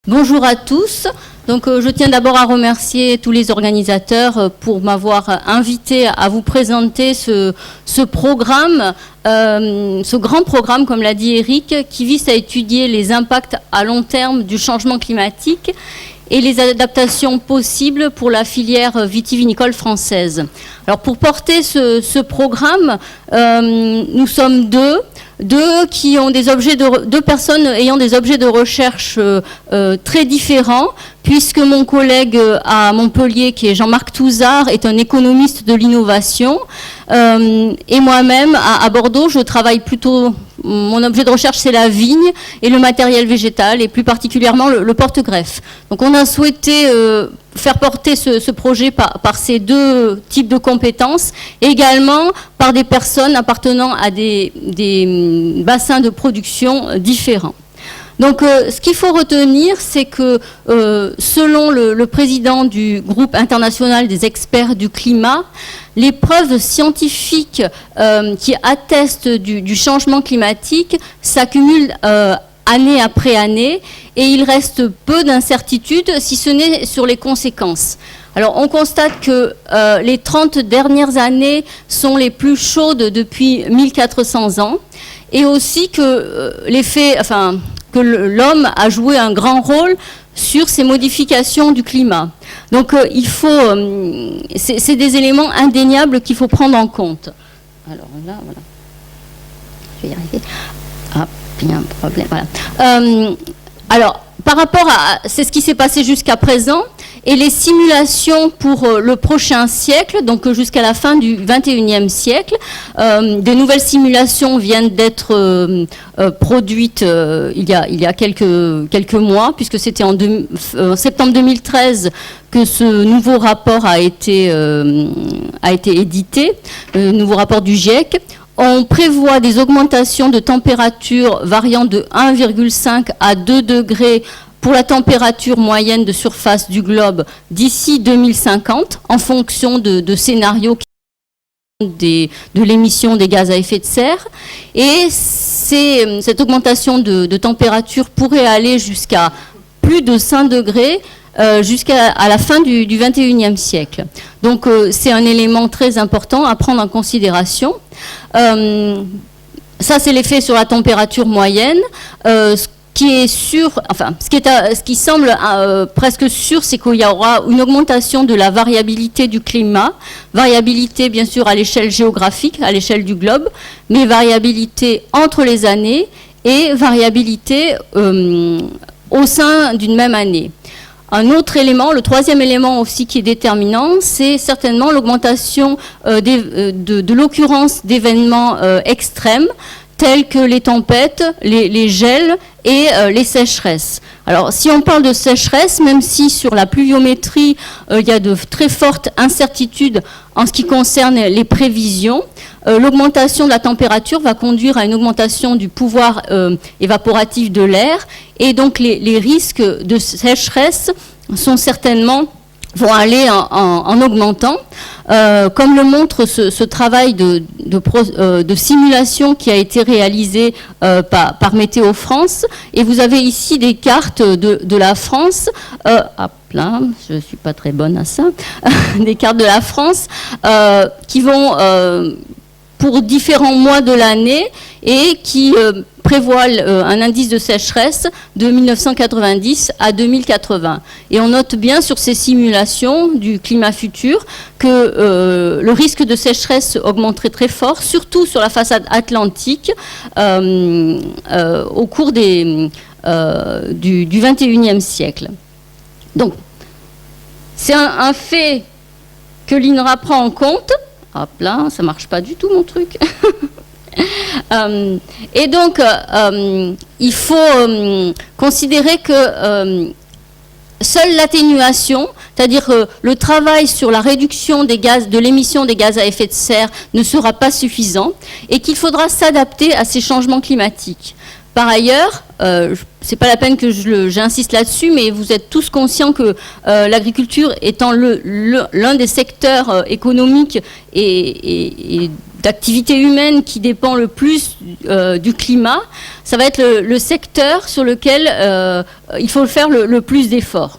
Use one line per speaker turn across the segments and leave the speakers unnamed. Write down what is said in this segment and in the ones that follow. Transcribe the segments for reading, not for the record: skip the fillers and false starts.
Bonjour à tous. Donc, je tiens d'abord à remercier tous les organisateurs pour m'avoir invité à vous présenter ce programme, ce grand programme, comme l'a dit Eric, qui vise à étudier les impacts à long terme du changement climatique et les adaptations possibles pour la filière vitivinicole française. Alors, pour porter ce programme, nous sommes deux qui ont deux personnes ayant des objets de recherche très différents, puisque mon collègue à Montpellier, qui est Jean-Marc Touzard, est un économiste de l'innovation, et moi-même, à Bordeaux, je travaille plutôt, mon objet de recherche, c'est la vigne et le matériel végétal, et plus particulièrement le porte-greffe. Donc on a souhaité faire porter ce projet par ces deux types de compétences, et également par des personnes appartenant à des bassins de production différents. Donc, ce qu'il faut retenir, c'est que selon le président du groupe international des experts du climat, les preuves scientifiques qui attestent du changement climatique s'accumulent année après année, et il reste peu d'incertitudes, si ce n'est sur les conséquences. Alors, on constate que les 30 dernières années sont les plus chaudes depuis 1400 ans, et aussi que que l'homme a joué un grand rôle sur ces modifications du climat. Donc, c'est des éléments indéniables qu'il faut prendre en compte. Alors là, voilà. Je vais y arriver. Ah, il y a un problème. Voilà. Alors, par rapport à... C'est ce qui s'est passé jusqu'à présent. Et les simulations pour le prochain siècle, donc jusqu'à la fin du XXIe siècle, des nouvelles simulations viennent d'être produites il y a quelques mois, puisque c'était en septembre 2013 que ce nouveau rapport a été édité, le nouveau rapport du GIEC. On prévoit des augmentations de température variant de 1,5 à 2 degrés pour la température moyenne de surface du globe d'ici 2050, en fonction de scénarios de l'émission des gaz à effet de serre. Et cette augmentation de température pourrait aller jusqu'à plus de 5 degrés jusqu'à la fin du XXIe siècle. Donc c'est un élément très important à prendre en considération. Ça, c'est l'effet sur la température moyenne. Ce qui semble presque sûr, c'est qu'il y aura une augmentation de la variabilité du climat, variabilité bien sûr à l'échelle géographique, à l'échelle du globe, mais variabilité entre les années et variabilité au sein d'une même année. Un autre élément, le troisième élément aussi qui est déterminant, c'est certainement l'augmentation de l'occurrence d'événements extrêmes, tels que les tempêtes, les gels et les sécheresses. Alors, si on parle de sécheresse, même si sur la pluviométrie, il y a de très fortes incertitudes en ce qui concerne les prévisions, l'augmentation de la température va conduire à une augmentation du pouvoir évaporatif de l'air, et donc les risques de sécheresse vont aller en augmentant, comme le montre ce travail de simulation qui a été réalisé par Météo France. Et vous avez ici des cartes de la France. Là, je ne suis pas très bonne à ça. Des cartes de la France qui vont pour différents mois de l'année et qui prévoit un indice de sécheresse de 1990 à 2080. Et on note bien sur ces simulations du climat futur que le risque de sécheresse augmenterait très fort, surtout sur la façade atlantique, au cours du XXIe siècle. Donc, c'est un fait que l'INRA prend en compte. Hop là, ça marche pas du tout mon truc. Et donc, il faut considérer que seule l'atténuation, c'est-à-dire le travail sur la réduction de l'émission des gaz à effet de serre ne sera pas suffisant, et qu'il faudra s'adapter à ces changements climatiques. Par ailleurs, c'est pas la peine que j'insiste là-dessus, mais vous êtes tous conscients que l'agriculture étant l'un des secteurs économiques et d'activité humaine qui dépend le plus du climat, ça va être le secteur sur lequel il faut faire le plus d'efforts.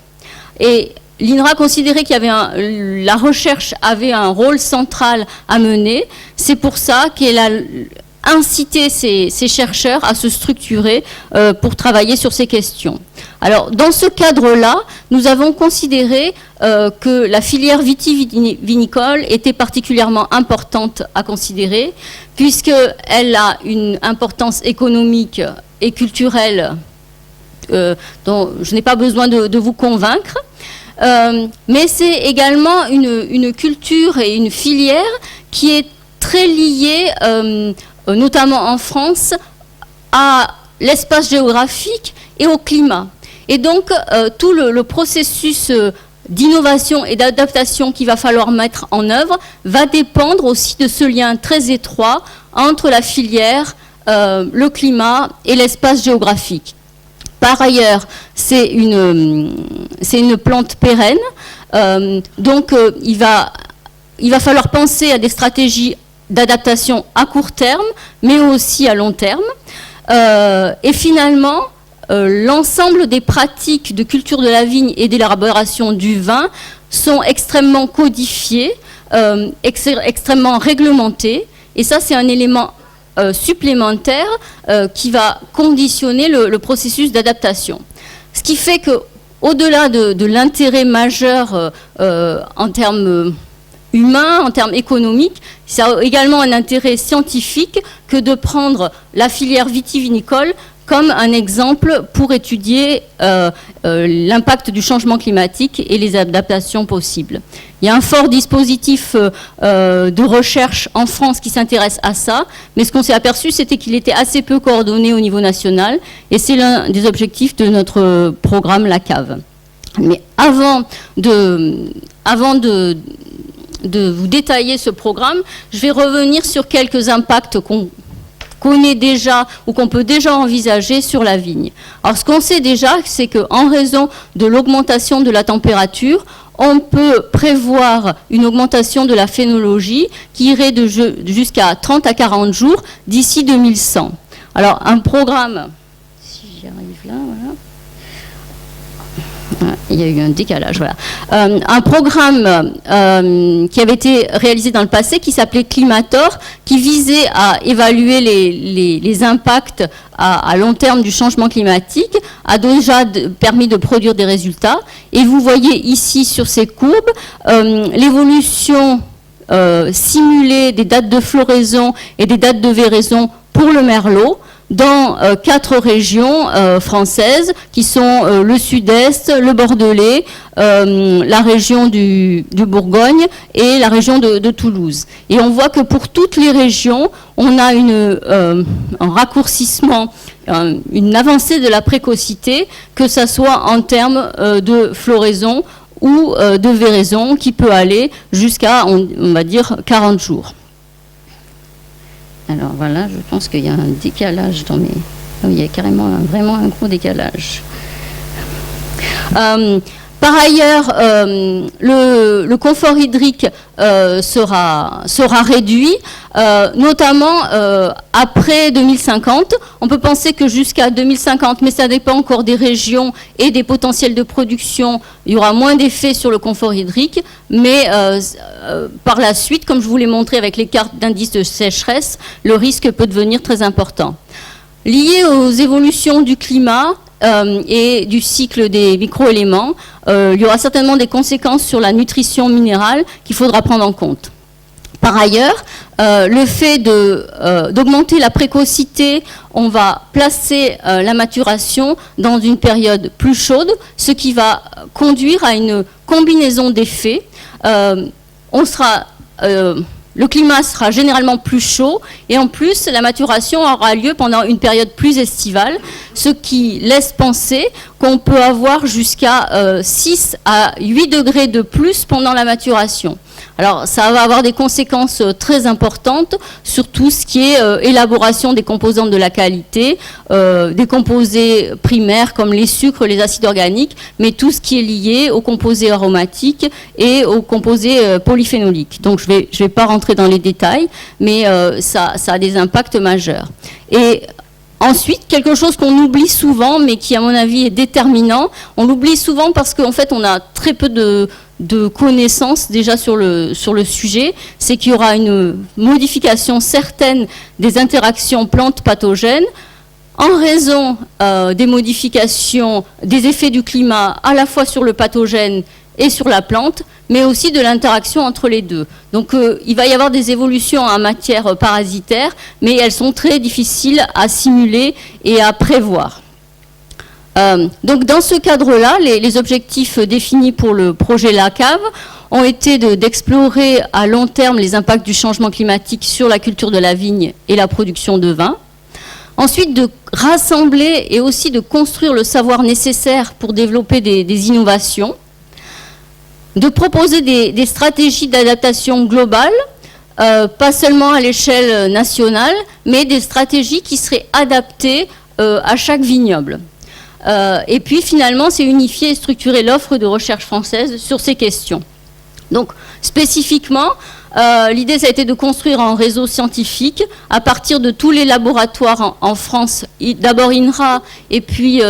Et l'INRA considérait qu'il y avait la recherche avait un rôle central à mener. C'est pour ça qu'elle a incité ces chercheurs à se structurer pour travailler sur ces questions. Alors, dans ce cadre-là, nous avons considéré que la filière vitivinicole était particulièrement importante à considérer, puisqu'elle a une importance économique et culturelle dont je n'ai pas besoin de vous convaincre. Mais c'est également une culture et une filière qui est très liée, notamment en France, à l'espace géographique et au climat. Et donc, tout le processus d'innovation et d'adaptation qu'il va falloir mettre en œuvre va dépendre aussi de ce lien très étroit entre la filière, le climat et l'espace géographique. Par ailleurs, c'est une plante pérenne, donc il va falloir penser à des stratégies d'adaptation à court terme, mais aussi à long terme. Et finalement, l'ensemble des pratiques de culture de la vigne et d'élaboration du vin sont extrêmement codifiées, extrêmement réglementées, et ça c'est un élément supplémentaire qui va conditionner le processus d'adaptation. Ce qui fait que, au-delà de l'intérêt majeur en termes humains, en termes économiques, ça a également un intérêt scientifique que de prendre la filière vitivinicole comme un exemple pour étudier l'impact du changement climatique et les adaptations possibles. Il y a un fort dispositif de recherche en France qui s'intéresse à ça, mais ce qu'on s'est aperçu, c'était qu'il était assez peu coordonné au niveau national, et c'est l'un des objectifs de notre programme La Cave. Mais avant de vous détailler ce programme, je vais revenir sur quelques impacts qu'on connaît déjà ou qu'on peut déjà envisager sur la vigne. Alors ce qu'on sait déjà, c'est qu'en raison de l'augmentation de la température, on peut prévoir une augmentation de la phénologie qui irait jusqu'à 30 à 40 jours d'ici 2100. Alors un programme, si j'y arrive là, voilà. Il y a eu un décalage, voilà. Un programme qui avait été réalisé dans le passé, qui s'appelait Climator, qui visait à évaluer les impacts à long terme du changement climatique, a déjà permis de produire des résultats. Et vous voyez ici sur ces courbes l'évolution simulée des dates de floraison et des dates de véraison pour le merlot, dans 4 régions françaises qui sont le sud-est, le bordelais, la région du Bourgogne et la région de Toulouse. Et on voit que pour toutes les régions, on a un raccourcissement, une avancée de la précocité, que ça soit en termes de floraison ou de véraison, qui peut aller jusqu'à, on va dire, 40 jours. Alors voilà, je pense qu'il y a un décalage dans mes... Il y a carrément vraiment un gros décalage. Par ailleurs, le confort hydrique sera réduit, notamment après 2050. On peut penser que jusqu'à 2050, mais ça dépend encore des régions et des potentiels de production, il y aura moins d'effet sur le confort hydrique, mais par la suite, comme je vous l'ai montré avec les cartes d'indice de sécheresse, le risque peut devenir très important. Lié aux évolutions du climat, et du cycle des microéléments, il y aura certainement des conséquences sur la nutrition minérale qu'il faudra prendre en compte. Par ailleurs, le fait d'augmenter la précocité, on va placer la maturation dans une période plus chaude, ce qui va conduire à une combinaison d'effets. Le climat sera généralement plus chaud et en plus la maturation aura lieu pendant une période plus estivale, ce qui laisse penser qu'on peut avoir jusqu'à 6 à 8 degrés de plus pendant la maturation. Alors ça va avoir des conséquences très importantes sur tout ce qui est élaboration des composantes de la qualité, des composés primaires comme les sucres, les acides organiques, mais tout ce qui est lié aux composés aromatiques et aux composés polyphénoliques. Donc je vais pas rentrer dans les détails, mais ça a des impacts majeurs. Et ensuite, quelque chose qu'on oublie souvent, mais qui à mon avis est déterminant, on l'oublie souvent parce qu'en fait on a très peu de connaissances déjà sur le sujet, c'est qu'il y aura une modification certaine des interactions plantes pathogènes en raison des modifications des effets du climat à la fois sur le pathogène et sur la plante, mais aussi de l'interaction entre les deux. Donc il va y avoir des évolutions en matière parasitaire, mais elles sont très difficiles à simuler et à prévoir. Donc dans ce cadre-là, les objectifs définis pour le projet LACAV ont été d'explorer à long terme les impacts du changement climatique sur la culture de la vigne et la production de vin. Ensuite, de rassembler et aussi de construire le savoir nécessaire pour développer des innovations. De proposer des stratégies d'adaptation globales, pas seulement à l'échelle nationale, mais des stratégies qui seraient adaptées à chaque vignoble. Et puis finalement, c'est unifier et structurer l'offre de recherche française sur ces questions. Donc spécifiquement, l'idée ça a été de construire un réseau scientifique à partir de tous les laboratoires en France, d'abord INRA et puis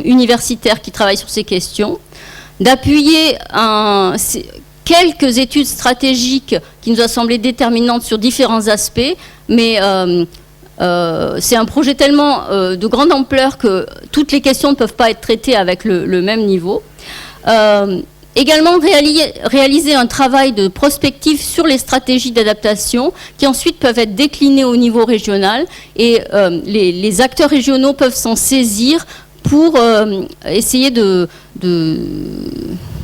universitaires qui travaillent sur ces questions, d'appuyer quelques études stratégiques qui nous a semblé déterminantes sur différents aspects, mais c'est un projet tellement de grande ampleur que toutes les questions ne peuvent pas être traitées avec le même niveau. Également réaliser un travail de prospective sur les stratégies d'adaptation qui ensuite peuvent être déclinées au niveau régional et les acteurs régionaux peuvent s'en saisir pour essayer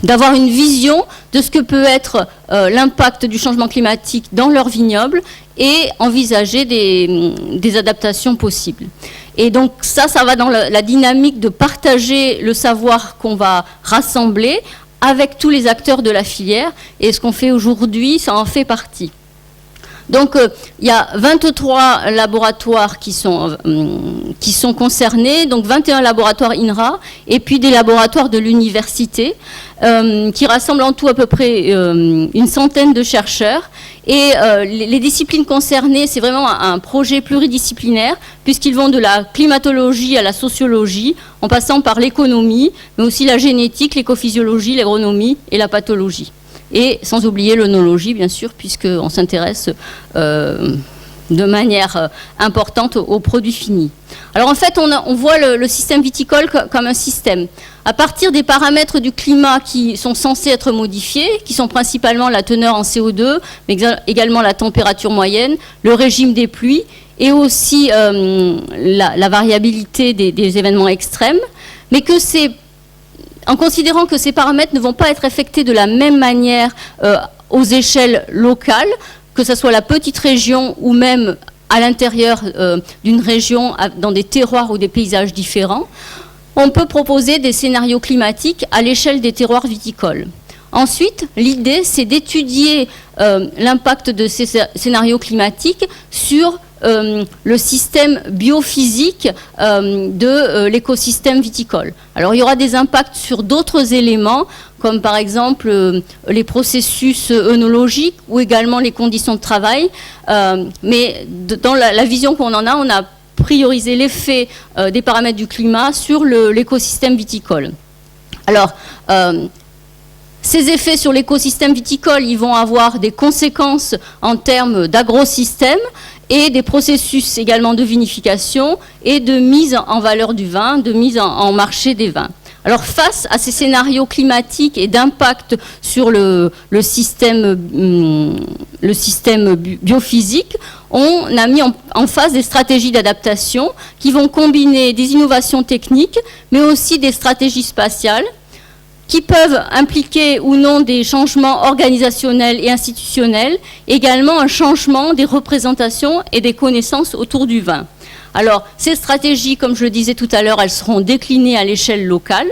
d'avoir une vision de ce que peut être l'impact du changement climatique dans leur vignoble et envisager des adaptations possibles. Et donc ça va dans la dynamique de partager le savoir qu'on va rassembler avec tous les acteurs de la filière, et ce qu'on fait aujourd'hui, ça en fait partie. Donc, il y a 23 laboratoires qui sont concernés, donc 21 laboratoires INRA, et puis des laboratoires de l'université, qui rassemblent en tout à peu près une centaine de chercheurs. Et les disciplines concernées, c'est vraiment un projet pluridisciplinaire, puisqu'ils vont de la climatologie à la sociologie, en passant par l'économie, mais aussi la génétique, l'écophysiologie, l'agronomie et la pathologie. Et sans oublier l'œnologie, bien sûr, puisqu'on s'intéresse de manière importante aux produits finis. Alors en fait, on voit le système viticole comme un système. À partir des paramètres du climat qui sont censés être modifiés, qui sont principalement la teneur en CO2, mais également la température moyenne, le régime des pluies, et aussi la variabilité des événements extrêmes, mais que c'est en considérant que ces paramètres ne vont pas être affectés de la même manière aux échelles locales, que ce soit la petite région ou même à l'intérieur d'une région dans des terroirs ou des paysages différents, on peut proposer des scénarios climatiques à l'échelle des terroirs viticoles. Ensuite, l'idée, c'est d'étudier l'impact de ces scénarios climatiques sur le système biophysique de l'écosystème viticole. Alors il y aura des impacts sur d'autres éléments, comme par exemple les processus œnologiques ou également les conditions de travail, mais dans la vision qu'on en a, on a priorisé l'effet des paramètres du climat sur l'écosystème viticole. Alors, ces effets sur l'écosystème viticole, ils vont avoir des conséquences en termes d'agrosystème et des processus également de vinification et de mise en valeur du vin, de mise en marché des vins. Alors face à ces scénarios climatiques et d'impact sur le système biophysique, on a mis en face des stratégies d'adaptation qui vont combiner des innovations techniques, mais aussi des stratégies spatiales, qui peuvent impliquer ou non des changements organisationnels et institutionnels, également un changement des représentations et des connaissances autour du vin. Alors, ces stratégies, comme je le disais tout à l'heure, elles seront déclinées à l'échelle locale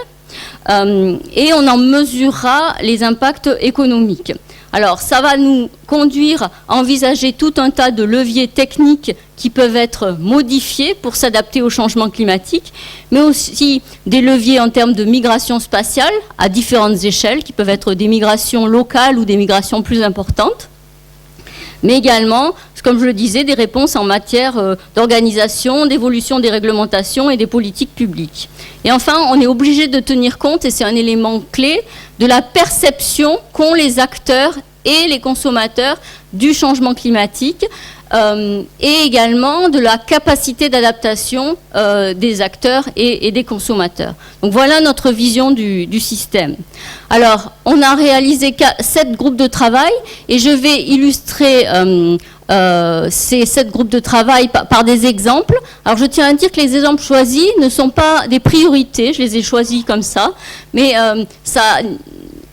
et on en mesurera les impacts économiques. Alors, ça va nous conduire à envisager tout un tas de leviers techniques qui peuvent être modifiés pour s'adapter au changement climatique, mais aussi des leviers en termes de migration spatiale à différentes échelles, qui peuvent être des migrations locales ou des migrations plus importantes, mais également, comme je le disais, des réponses en matière d'organisation, d'évolution des réglementations et des politiques publiques. Et enfin, on est obligé de tenir compte, et c'est un élément clé, de la perception qu'ont les acteurs et les consommateurs du changement climatique, et également de la capacité d'adaptation des acteurs et des consommateurs. Donc voilà notre vision du système. Alors, on a réalisé 7 groupes de travail, et je vais illustrer ces 7 groupes de travail par des exemples. Alors je tiens à dire que les exemples choisis ne sont pas des priorités, je les ai choisis comme ça, mais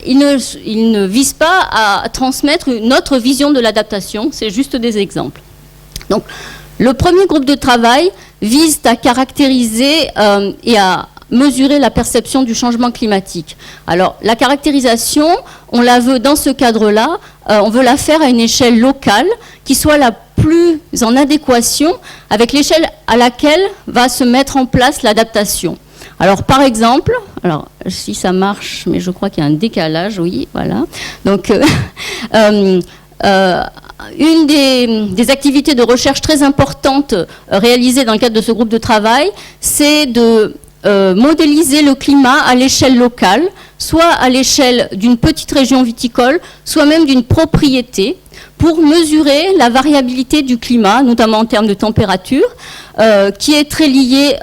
ils ne visent pas à transmettre notre vision de l'adaptation, c'est juste des exemples. Donc le premier groupe de travail vise à caractériser et à mesurer la perception du changement climatique. Alors, la caractérisation, on la veut dans ce cadre-là, on veut la faire à une échelle locale qui soit la plus en adéquation avec l'échelle à laquelle va se mettre en place l'adaptation. Alors, par exemple, alors si ça marche, mais je crois qu'il y a un décalage, oui, voilà. Donc, une des activités de recherche très importantes réalisées dans le cadre de ce groupe de travail, c'est de modéliser le climat à l'échelle locale, soit à l'échelle d'une petite région viticole, soit même d'une propriété, pour mesurer la variabilité du climat, notamment en termes de température, qui est très liée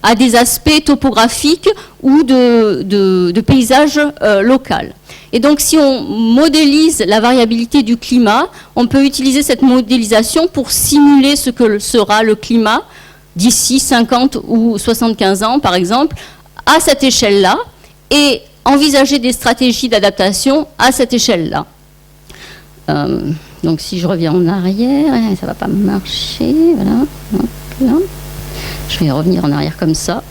à des aspects topographiques ou de paysage local. Et donc, si on modélise la variabilité du climat, on peut utiliser cette modélisation pour simuler ce que sera le climat d'ici 50 ou 75 ans, par exemple, à cette échelle-là, et envisager des stratégies d'adaptation à cette échelle-là. Donc, si je reviens en arrière, ça ne va pas marcher, voilà. Hop, là. Je vais revenir en arrière comme ça.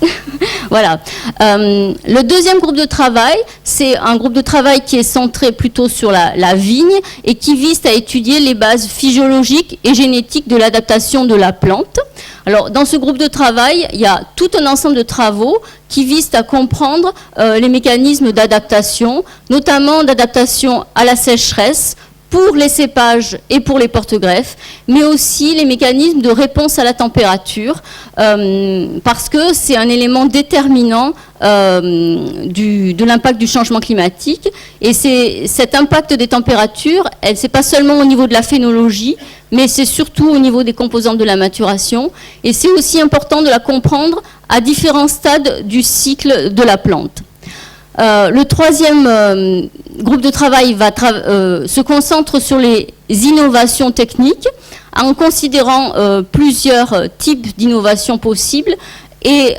Voilà. Le deuxième groupe de travail, c'est un groupe de travail qui est centré plutôt sur la vigne et qui vise à étudier les bases physiologiques et génétiques de l'adaptation de la plante. Alors, dans ce groupe de travail, il y a tout un ensemble de travaux qui visent à comprendre les mécanismes d'adaptation, notamment d'adaptation à la sécheresse, pour les cépages et pour les porte-greffes, mais aussi les mécanismes de réponse à la température, parce que c'est un élément déterminant de l'impact du changement climatique. Et cet impact des températures, c'est pas seulement au niveau de la phénologie, mais c'est surtout au niveau des composantes de la maturation. Et c'est aussi important de la comprendre à différents stades du cycle de la plante. Le troisième groupe de travail se concentre sur les innovations techniques en considérant plusieurs types d'innovations possibles et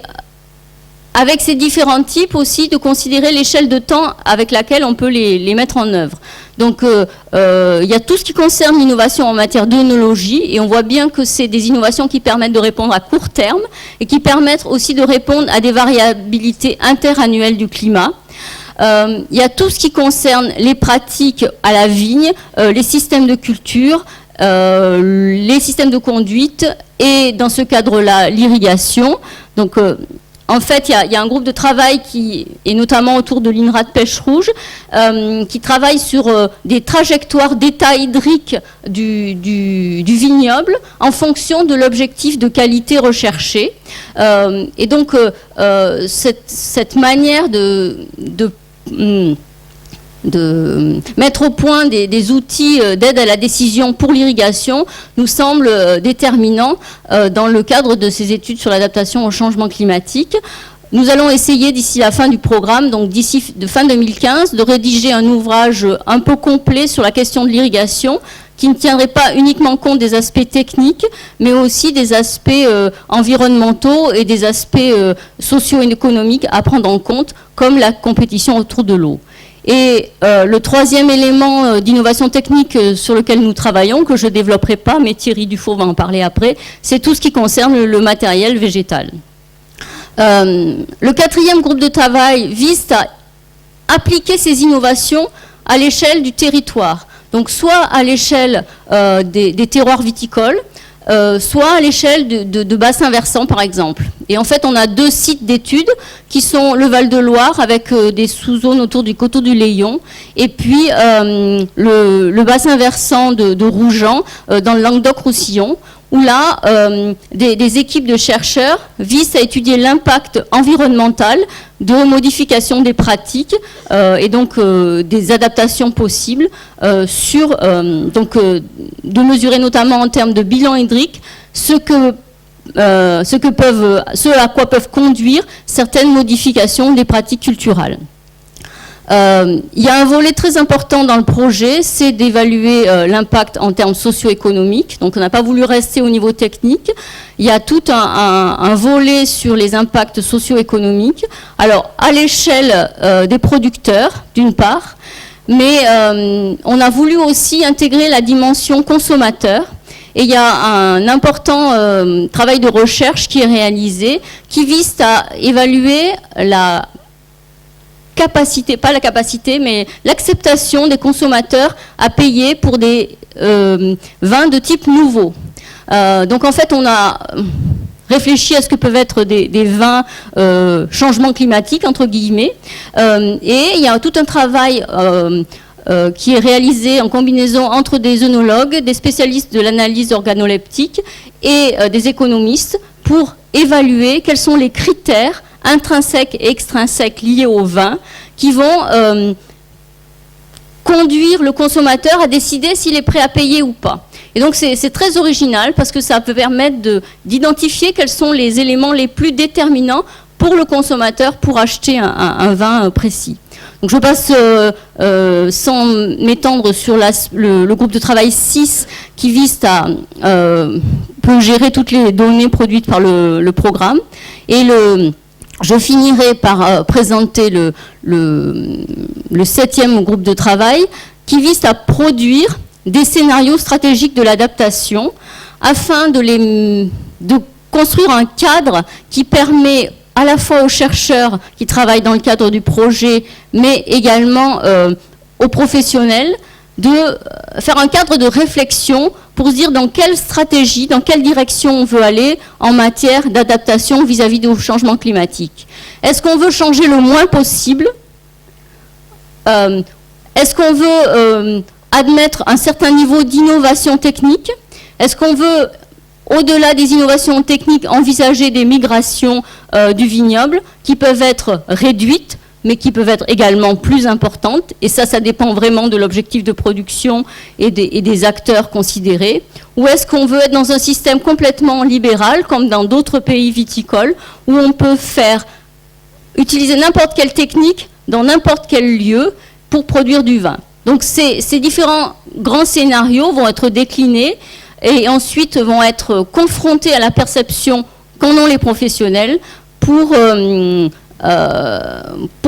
avec ces différents types aussi de considérer l'échelle de temps avec laquelle on peut les mettre en œuvre. Donc il y a tout ce qui concerne l'innovation en matière d'œnologie et on voit bien que c'est des innovations qui permettent de répondre à court terme et qui permettent aussi de répondre à des variabilités interannuelles du climat. Il y a tout ce qui concerne les pratiques à la vigne, les systèmes de culture, les systèmes de conduite et dans ce cadre-là, l'irrigation. Donc en fait, il y a un groupe de travail qui est notamment autour de l'INRA de Pêche Rouge, qui travaille sur des trajectoires d'état hydrique du vignoble en fonction de l'objectif de qualité recherché. Et donc, cette manière de mettre au point des outils d'aide à la décision pour l'irrigation nous semble déterminant dans le cadre de ces études sur l'adaptation au changement climatique. Nous allons essayer d'ici la fin du programme, donc d'ici fin 2015, de rédiger un ouvrage un peu complet sur la question de l'irrigation qui ne tiendrait pas uniquement compte des aspects techniques, mais aussi des aspects environnementaux et des aspects socio-économiques à prendre en compte, comme la compétition autour de l'eau. Et le troisième élément d'innovation technique sur lequel nous travaillons, que je ne développerai pas, mais Thierry Dufour va en parler après, c'est tout ce qui concerne le matériel végétal. Le quatrième groupe de travail vise à appliquer ces innovations à l'échelle du territoire. Donc soit à l'échelle des terroirs viticoles, soit à l'échelle de bassins versants, par exemple. Et en fait, on a 2 sites d'études qui sont le Val-de-Loire, avec des sous-zones autour du coteau du Layon, et puis le bassin versant de Rougeant, dans le Languedoc-Roussillon, où là, des équipes de chercheurs visent à étudier l'impact environnemental de modification des pratiques et donc des adaptations possibles de mesurer notamment en termes de bilan hydrique ce à quoi peuvent conduire certaines modifications des pratiques culturales. Il y a un volet très important dans le projet, c'est d'évaluer l'impact en termes socio-économiques. Donc on n'a pas voulu rester au niveau technique. Il y a tout un volet sur les impacts socio-économiques. Alors à l'échelle des producteurs, d'une part, mais on a voulu aussi intégrer la dimension consommateur. Et il y a un important travail de recherche qui est réalisé, qui vise à évaluer la capacité, pas la capacité, mais l'acceptation des consommateurs à payer pour des vins de type nouveau. Donc en fait, on a réfléchi à ce que peuvent être des vins changement climatique, entre guillemets, et il y a tout un travail qui est réalisé en combinaison entre des œnologues, des spécialistes de l'analyse organoleptique et des économistes pour évaluer quels sont les critères intrinsèques et extrinsèques liés au vin qui vont conduire le consommateur à décider s'il est prêt à payer ou pas. Et donc c'est très original parce que ça peut permettre d'identifier quels sont les éléments les plus déterminants pour le consommateur pour acheter un vin précis. Donc je passe sans m'étendre sur le groupe de travail 6 qui vise à peut gérer toutes les données produites par le programme. Et je finirai par présenter le 7e groupe de travail qui vise à produire des scénarios stratégiques de l'adaptation afin de construire un cadre qui permet à la fois aux chercheurs qui travaillent dans le cadre du projet, mais également aux professionnels, de faire un cadre de réflexion pour se dire dans quelle stratégie, dans quelle direction on veut aller en matière d'adaptation vis-à-vis du changement climatique. Est-ce qu'on veut changer le moins possible? Est-ce qu'on veut admettre un certain niveau d'innovation technique? Est-ce qu'on veut, au-delà des innovations techniques, envisager des migrations du vignoble qui peuvent être réduites, mais qui peuvent être également plus importantes, et ça dépend vraiment de l'objectif de production et des acteurs considérés. Ou est-ce qu'on veut être dans un système complètement libéral, comme dans d'autres pays viticoles, où on peut utiliser n'importe quelle technique dans n'importe quel lieu pour produire du vin? Donc ces différents grands scénarios vont être déclinés et ensuite vont être confrontés à la perception qu'en ont les professionnels pour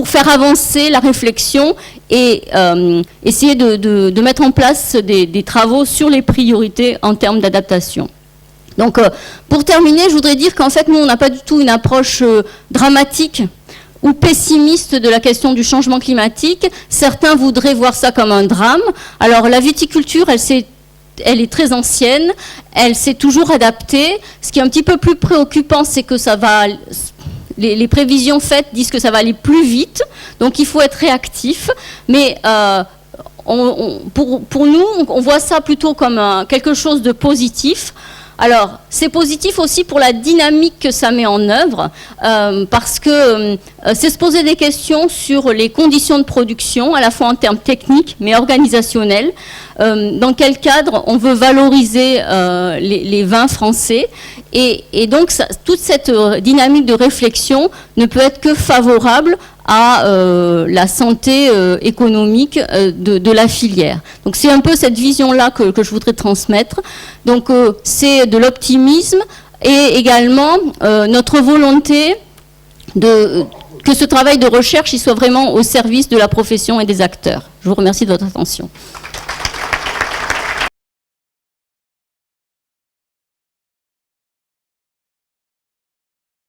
faire avancer la réflexion et essayer de mettre en place des travaux sur les priorités en termes d'adaptation. Donc, pour terminer, je voudrais dire qu'en fait, nous, on n'a pas du tout une approche dramatique ou pessimiste de la question du changement climatique. Certains voudraient voir ça comme un drame. Alors, la viticulture, elle est très ancienne, elle s'est toujours adaptée. Ce qui est un petit peu plus préoccupant, c'est que ça va... Les prévisions faites disent que ça va aller plus vite, donc il faut être réactif. Mais pour nous, on voit ça plutôt comme quelque chose de positif. Alors, c'est positif aussi pour la dynamique que ça met en œuvre, parce que c'est se poser des questions sur les conditions de production, à la fois en termes techniques, mais organisationnels. Dans quel cadre on veut valoriser les vins français. Et donc, toute cette dynamique de réflexion ne peut être que favorable à la santé économique de la filière. Donc c'est un peu cette vision-là que je voudrais transmettre. Donc c'est de l'optimisme et également notre volonté que ce travail de recherche il soit vraiment au service de la profession et des acteurs. Je vous remercie de votre attention.